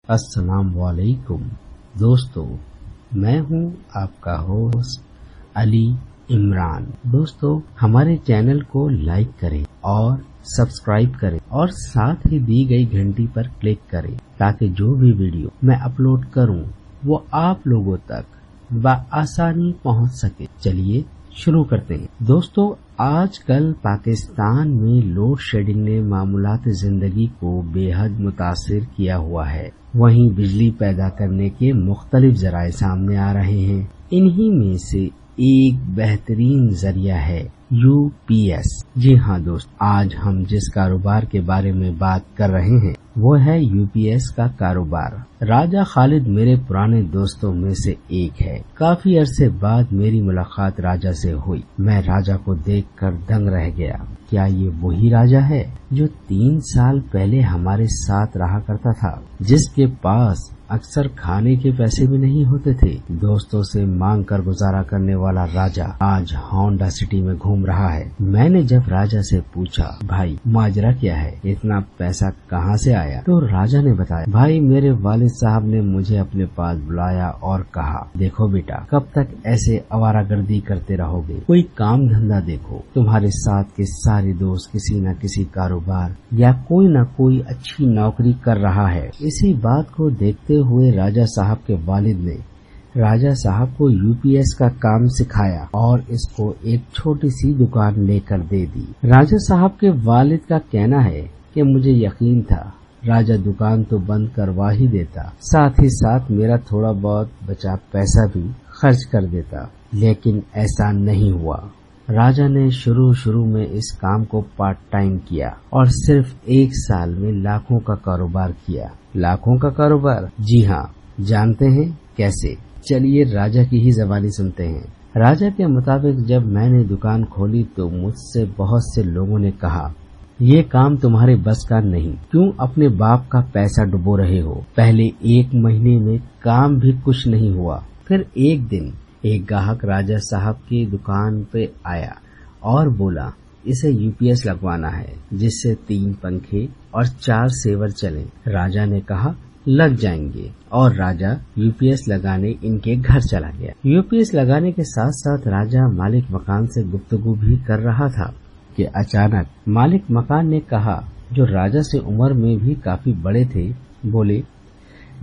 अस्सलाम वालेकुम दोस्तों, मैं हूं आपका होस्ट अली इमरान। दोस्तों, हमारे चैनल को लाइक करें और सब्सक्राइब करें और साथ ही दी गई घंटी पर क्लिक करें ताकि जो भी वीडियो मैं अपलोड करूं वो आप लोगों तक बआसानी पहुंच सके। चलिए शुरू करते हैं। दोस्तों, आजकल पाकिस्तान में लोड शेडिंग ने मामूलात जिंदगी को बेहद मुतासिर किया हुआ है। वहीं बिजली पैदा करने के मुख्तलिफ जराए सामने आ रहे हैं। इन्हीं में से एक बेहतरीन जरिया है यूपीएस। जी हाँ दोस्त, आज हम जिस कारोबार के बारे में बात कर रहे हैं वो है यूपीएस का कारोबार। राजा खालिद मेरे पुराने दोस्तों में से एक है। काफी अरसे बाद मेरी मुलाकात राजा से हुई। मैं राजा को देखकर दंग रह गया। क्या ये वही राजा है जो 3 साल पहले हमारे साथ रहा करता था, जिसके पास अक्सर खाने के पैसे भी नहीं होते थे? दोस्तों से मांग कर गुजारा करने वाला राजा आज होंडा सिटी में घूम रहा है। मैंने जब राजा से पूछा, भाई माजरा क्या है, इतना पैसा कहाँ से आया? तो राजा ने बताया, भाई मेरे वालिद साहब ने मुझे अपने पास बुलाया और कहा, देखो बेटा, कब तक ऐसे आवारागर्दी करते रहोगे? कोई काम धंधा देखो। तुम्हारे साथ के सारे दोस्त किसी न किसी कारोबार या कोई न कोई अच्छी नौकरी कर रहा है। इसी बात को देखते हुए राजा साहब के वालिद ने राजा साहब को यूपीएस का काम सिखाया और इसको एक छोटी सी दुकान लेकर दे दी। राजा साहब के वालिद का कहना है कि मुझे यकीन था राजा दुकान तो बंद करवा ही देता, साथ ही साथ मेरा थोड़ा बहुत बचा पैसा भी खर्च कर देता, लेकिन ऐसा नहीं हुआ। राजा ने शुरू में इस काम को पार्ट टाइम किया और सिर्फ 1 साल में लाखों का कारोबार किया। लाखों का कारोबार? जी हाँ। जानते हैं कैसे? चलिए राजा की ही ज़बानी सुनते हैं। राजा के मुताबिक जब मैंने दुकान खोली तो मुझसे बहुत से लोगों ने कहा, ये काम तुम्हारे बस का नहीं, क्यों अपने बाप का पैसा डुबो रहे हो? पहले 1 महीने में काम भी कुछ नहीं हुआ। फिर एक दिन एक ग्राहक राजा साहब की दुकान पे आया और बोला, इसे यूपीएस लगवाना है जिससे 3 पंखे और 4 सेवर चलें। राजा ने कहा लग जाएंगे और राजा यूपीएस लगाने इनके घर चला गया। यूपीएस लगाने के साथ साथ राजा मालिक मकान से गुफ्तगू भी कर रहा था कि अचानक मालिक मकान ने कहा, जो राजा से उम्र में भी काफी बड़े थे, बोले,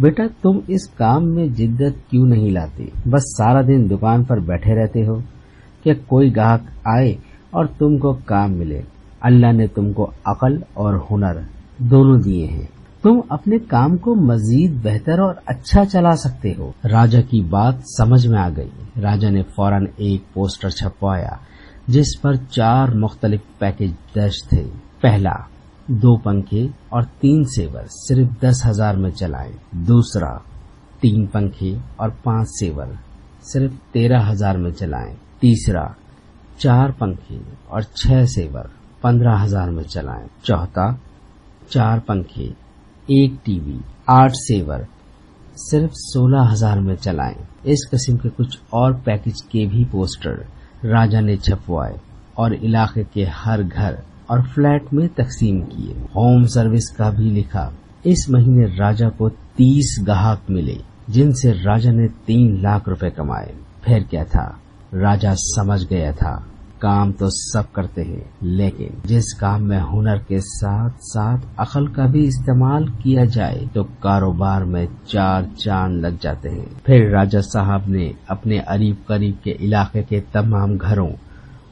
बेटा तुम इस काम में जिद्दत क्यों नहीं लाते? बस सारा दिन दुकान पर बैठे रहते हो कि कोई ग्राहक आए और तुमको काम मिले। अल्लाह ने तुमको अकल और हुनर दोनों दिए हैं, तुम अपने काम को मजीद बेहतर और अच्छा चला सकते हो। राजा की बात समझ में आ गई। राजा ने फौरन एक पोस्टर छपवाया जिस पर 4 मुख्तलिफ पैकेज दर्ज थे। पहला, 2 पंखे और 3 सेवर सिर्फ 10,000 में चलाएं। दूसरा, 3 पंखे और 5 सेवर सिर्फ 13,000 में चलाएं। तीसरा, 4 पंखे और 6 सेवर 15,000 में चलाएं। चौथा, 4 पंखे, 1 टीवी, 8 सेवर सिर्फ 16,000 में चलाएं। इस किस्म के कुछ और पैकेज के भी पोस्टर राजा ने छपवाए और इलाके के हर घर और फ्लैट में तकसीम किए। होम सर्विस का भी लिखा। इस महीने राजा को 30 ग्राहक मिले जिनसे राजा ने 3 लाख रुपए कमाए। फिर क्या था, राजा समझ गया था काम तो सब करते हैं, लेकिन जिस काम में हुनर के साथ साथ अकल का भी इस्तेमाल किया जाए तो कारोबार में 4 चांद लग जाते हैं। फिर राजा साहब ने अपने करीब करीब के इलाके के तमाम घरों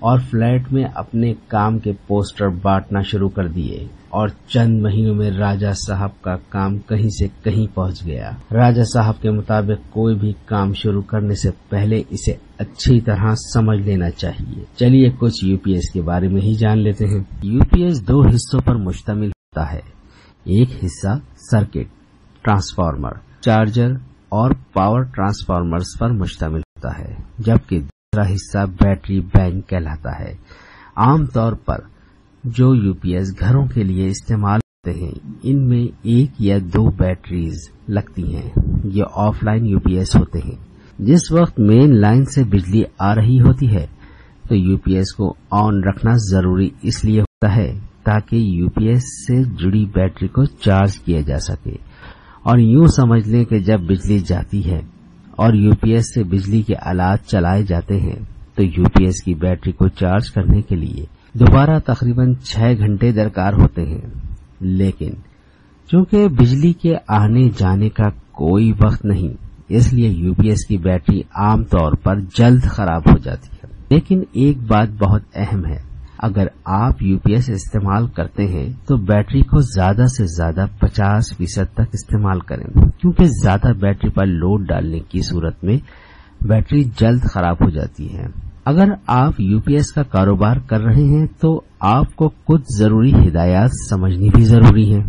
और फ्लैट में अपने काम के पोस्टर बांटना शुरू कर दिए और चंद महीनों में राजा साहब का काम कहीं से कहीं पहुंच गया। राजा साहब के मुताबिक कोई भी काम शुरू करने से पहले इसे अच्छी तरह समझ लेना चाहिए। चलिए कुछ यूपीएस के बारे में ही जान लेते हैं। यूपीएस 2 हिस्सों पर मुश्तमिल होता है। एक हिस्सा सर्किट, ट्रांसफार्मर, चार्जर और पावर ट्रांसफार्मर्स पर मुश्तमिल होता है, जबकि दूसरा हिस्सा बैटरी बैंक कहलाता है। आमतौर पर जो यूपीएस घरों के लिए इस्तेमाल होते हैं, इनमें 1 या 2 बैटरीज लगती हैं। ये ऑफलाइन यूपीएस होते हैं। जिस वक्त मेन लाइन से बिजली आ रही होती है तो यूपीएस को ऑन रखना जरूरी इसलिए होता है ताकि यूपीएस से जुड़ी बैटरी को चार्ज किया जा सके और यूं समझ लें कि जब बिजली जाती है और यूपीएस से बिजली के आलात चलाए जाते हैं तो यूपीएस की बैटरी को चार्ज करने के लिए दोबारा तकरीबन 6 घंटे दरकार होते हैं। लेकिन चूंकि बिजली के आने जाने का कोई वक्त नहीं, इसलिए यूपीएस की बैटरी आमतौर पर जल्द खराब हो जाती है। लेकिन एक बात बहुत अहम है, अगर आप यूपीएस इस्तेमाल करते हैं तो बैटरी को ज्यादा से ज्यादा 50% तक इस्तेमाल करें, क्योंकि ज्यादा बैटरी पर लोड डालने की सूरत में बैटरी जल्द खराब हो जाती है। अगर आप यूपीएस का कारोबार कर रहे हैं तो आपको कुछ जरूरी हिदायत समझनी भी जरूरी है।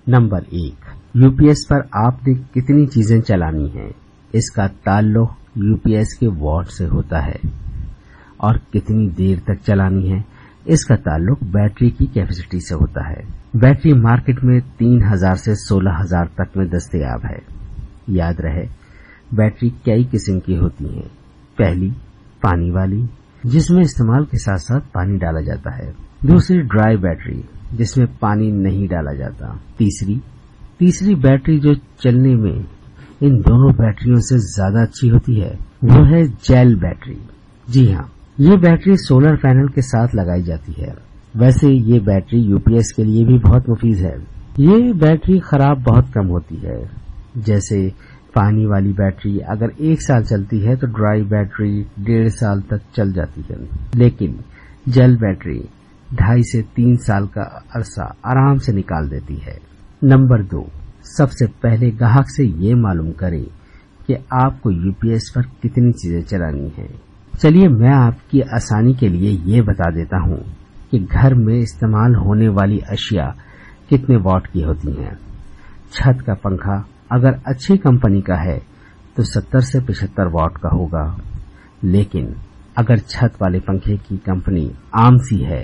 नंबर 1, यूपीएस पर आपने कितनी चीजें चलानी हैं, इसका ताल्लुक यूपीएस के वॉट से होता है, और कितनी देर तक चलानी है इसका ताल्लुक बैटरी की कैपेसिटी से होता है। बैटरी मार्केट में 3000 से 16000 तक में दस्तयाब है। याद रहे, बैटरी कई किस्म की होती हैं। पहली पानी वाली, जिसमें इस्तेमाल के साथ साथ पानी डाला जाता है। दूसरी ड्राई बैटरी, जिसमें पानी नहीं डाला जाता। तीसरी बैटरी जो चलने में इन दोनों बैटरियों से ज्यादा अच्छी होती है वो है जेल बैटरी। जी हाँ, ये बैटरी सोलर पैनल के साथ लगाई जाती है। वैसे ये बैटरी यूपीएस के लिए भी बहुत मुफीद है। ये बैटरी खराब बहुत कम होती है। जैसे पानी वाली बैटरी अगर 1 साल चलती है तो ड्राई बैटरी 1.5 साल तक चल जाती है, लेकिन जेल बैटरी 2.5 से 3 साल का अरसा आराम से निकाल देती है। नंबर 2, सबसे पहले ग्राहक से ये मालूम करें कि आपको यूपीएस पर कितनी चीजें चलानी है। चलिए मैं आपकी आसानी के लिए ये बता देता हूँ कि घर में इस्तेमाल होने वाली अशिया कितने वॉट की होती हैं। छत का पंखा अगर अच्छी कंपनी का है तो 70 से 75 वॉट का होगा, लेकिन अगर छत वाले पंखे की कंपनी आम सी है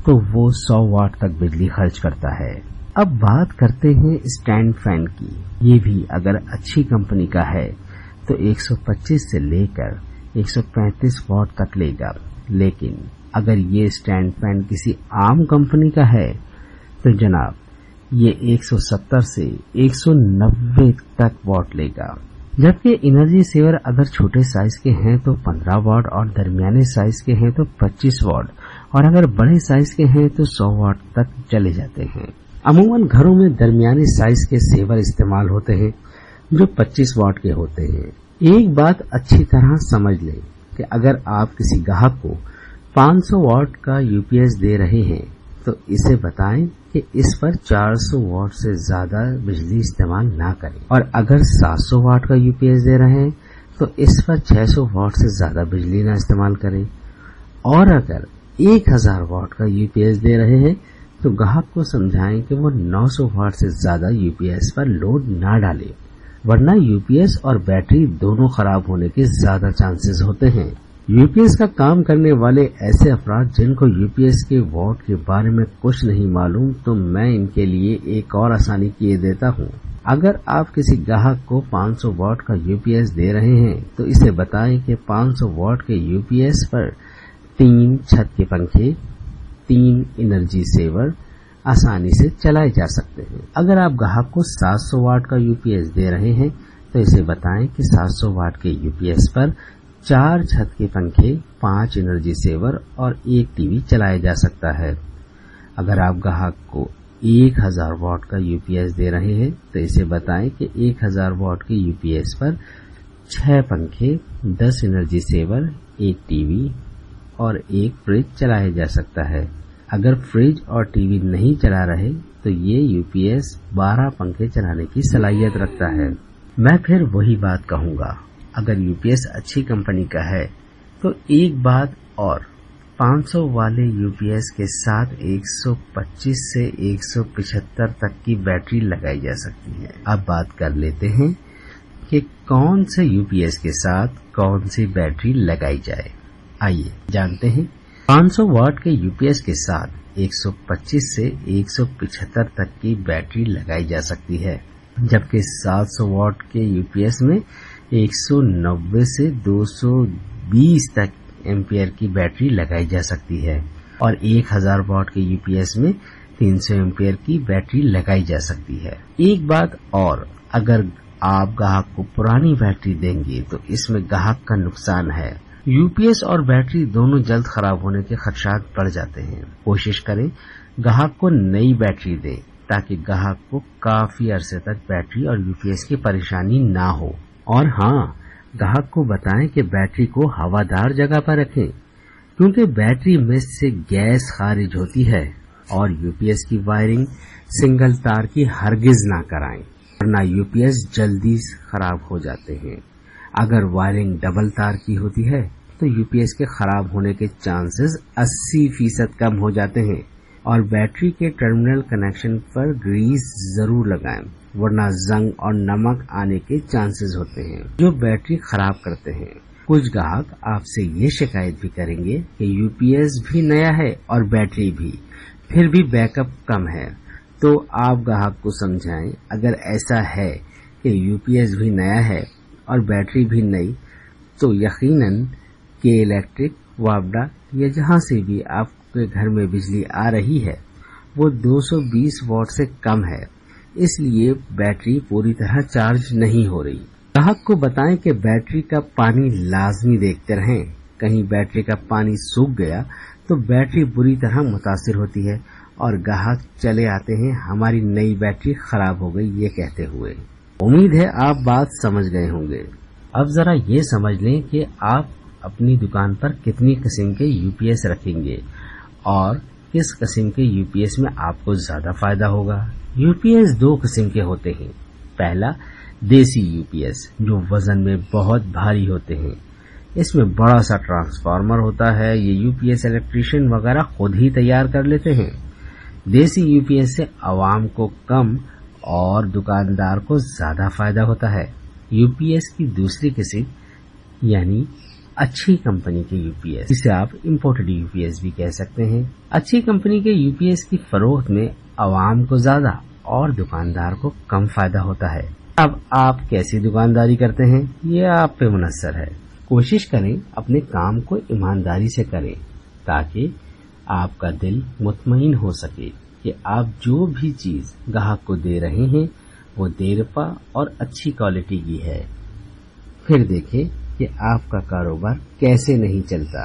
तो वो 100 वॉट तक बिजली खर्च करता है। अब बात करते हैं स्टैंड फैन की। ये भी अगर अच्छी कंपनी का है तो 125 से लेकर 135 वॉट तक लेगा, लेकिन अगर ये स्टैंड फैन किसी आम कंपनी का है तो जनाब ये 170 से 190 तक वॉट लेगा। जबकि एनर्जी सेवर अगर छोटे साइज के हैं तो 15 वॉट और दरमियाने साइज के हैं तो 25 वॉट और अगर बड़े साइज के हैं तो 100 वॉट तक चले जाते हैं। अमूमन घरों में दरमियाने साइज के सेवर इस्तेमाल होते हैं जो 25 वॉट के होते हैं। एक बात अच्छी तरह समझ लें कि अगर आप किसी ग्राहक को 500 वॉट का यूपीएस दे रहे हैं तो इसे बताएं कि इस पर 400 वॉट से ज्यादा बिजली इस्तेमाल ना करें, और अगर 700 वॉट का यूपीएस दे रहे हैं तो इस पर 600 वॉट से ज्यादा बिजली ना इस्तेमाल करें, और अगर 1000 वॉट का यूपीएस दे रहे हैं तो ग्राहक को समझाएं कि वो 900 वॉट से ज्यादा यूपीएस पर लोड ना डाले, वरना यूपीएस और बैटरी दोनों खराब होने के ज्यादा चांसेस होते हैं। यूपीएस का काम करने वाले ऐसे अफराद जिनको यूपीएस के वॉट के बारे में कुछ नहीं मालूम, तो मैं इनके लिए एक और आसानी किए देता हूँ। अगर आप किसी ग्राहक को 500 वॉट का यूपीएस दे रहे हैं तो इसे बताएं कि 500 वॉट के यूपीएस पर 3 छत के पंखे, 3 एनर्जी सेवर आसानी से चलाए जा सकते हैं। अगर आप ग्राहक को 700 वाट का यूपीएस दे रहे हैं तो इसे बताएं कि 700 वाट के यूपीएस पर 4 छत के पंखे, 5 एनर्जी सेवर और 1 टीवी चलाया जा सकता है। अगर आप ग्राहक को 1000 वाट का यूपीएस दे रहे हैं तो इसे बताएं कि 1000 वाट के यूपीएस पर 6 पंखे, 10 एनर्जी सेवर, 1 टीवी और 1 फ्रिज चलाया जा सकता है। अगर फ्रिज और टीवी नहीं चला रहे तो ये यूपीएस 12 पंखे चलाने की सलाहियत रखता है। मैं फिर वही बात कहूंगा, अगर यूपीएस अच्छी कंपनी का है तो एक बात और, 500 वाले यूपीएस के साथ 125 से 175 तक की बैटरी लगाई जा सकती है। अब बात कर लेते हैं कि कौन से यूपीएस के साथ कौन सी बैटरी लगाई जाए। आइए जानते हैं। 500 वाट के यूपीएस के साथ 125 से 175 तक की बैटरी लगाई जा सकती है, जबकि 700 वाट के यूपीएस में 190 से 220 तक एम्पियर की बैटरी लगाई जा सकती है और 1000 वाट के यूपीएस में 300 एम्पियर की बैटरी लगाई जा सकती है। एक बात और, अगर आप ग्राहक को पुरानी बैटरी देंगे तो इसमें ग्राहक का नुकसान है। यूपीएस और बैटरी दोनों जल्द खराब होने के खदशात बढ़ जाते हैं। कोशिश करें ग्राहक को नई बैटरी दें ताकि ग्राहक को काफी अरसे तक बैटरी और यूपीएस की परेशानी ना हो। और हाँ, ग्राहक को बताएं कि बैटरी को हवादार जगह पर रखें, क्योंकि बैटरी में से गैस खारिज होती है। और यूपीएस की वायरिंग सिंगल तार की हरगिज ना कराएं, वरना यूपीएस जल्दी खराब हो जाते हैं। अगर वायरिंग डबल तार की होती है तो यूपीएस के खराब होने के चांसेस 80% कम हो जाते हैं। और बैटरी के टर्मिनल कनेक्शन पर ग्रीस जरूर लगाएं, वरना जंग और नमक आने के चांसेस होते हैं जो बैटरी खराब करते हैं। कुछ ग्राहक आपसे ये शिकायत भी करेंगे कि यूपीएस भी नया है और बैटरी भी, फिर भी बैकअप कम है। तो आप ग्राहक को समझाएं, अगर ऐसा है कि यूपीएस भी नया है और बैटरी भी नई, तो यकीनन के इलेक्ट्रिक, वापडा या जहां से भी आपके घर में बिजली आ रही है वो 220 वॉट से कम है, इसलिए बैटरी पूरी तरह चार्ज नहीं हो रही। ग्राहक को बताएं कि बैटरी का पानी लाजमी देखते रहें। कहीं बैटरी का पानी सूख गया तो बैटरी बुरी तरह मुतासिर होती है और ग्राहक चले आते हैं हमारी नई बैटरी खराब हो गई ये कहते हुए। उम्मीद है आप बात समझ गए होंगे। अब जरा ये समझ लें कि आप अपनी दुकान पर कितनी किस्म के यूपीएस रखेंगे और किस किस्म के यूपीएस में आपको ज्यादा फायदा होगा। यूपीएस 2 किस्म के होते हैं। पहला, देसी यूपीएस, जो वजन में बहुत भारी होते हैं। इसमें बड़ा सा ट्रांसफार्मर होता है। ये यूपीएस इलेक्ट्रीशियन वगैरह खुद ही तैयार कर लेते हैं। देसी यूपीएस से आवाम को कम और दुकानदार को ज्यादा फायदा होता है। यूपीएस की दूसरी किस्म यानी अच्छी कंपनी के यूपीएस, जिसे आप इंपोर्टेड यूपीएस भी कह सकते हैं। अच्छी कंपनी के यूपीएस की फरोख्त में आवाम को ज्यादा और दुकानदार को कम फायदा होता है। अब आप कैसी दुकानदारी करते हैं ये आप पे मुनस्सर है। कोशिश करें अपने काम को ईमानदारी से करें ताकि आपका दिल मुतमईन हो सके कि आप जो भी चीज ग्राहक को दे रहे हैं वो देरपा और अच्छी क्वालिटी की है। फिर देखें कि आपका कारोबार कैसे नहीं चलता।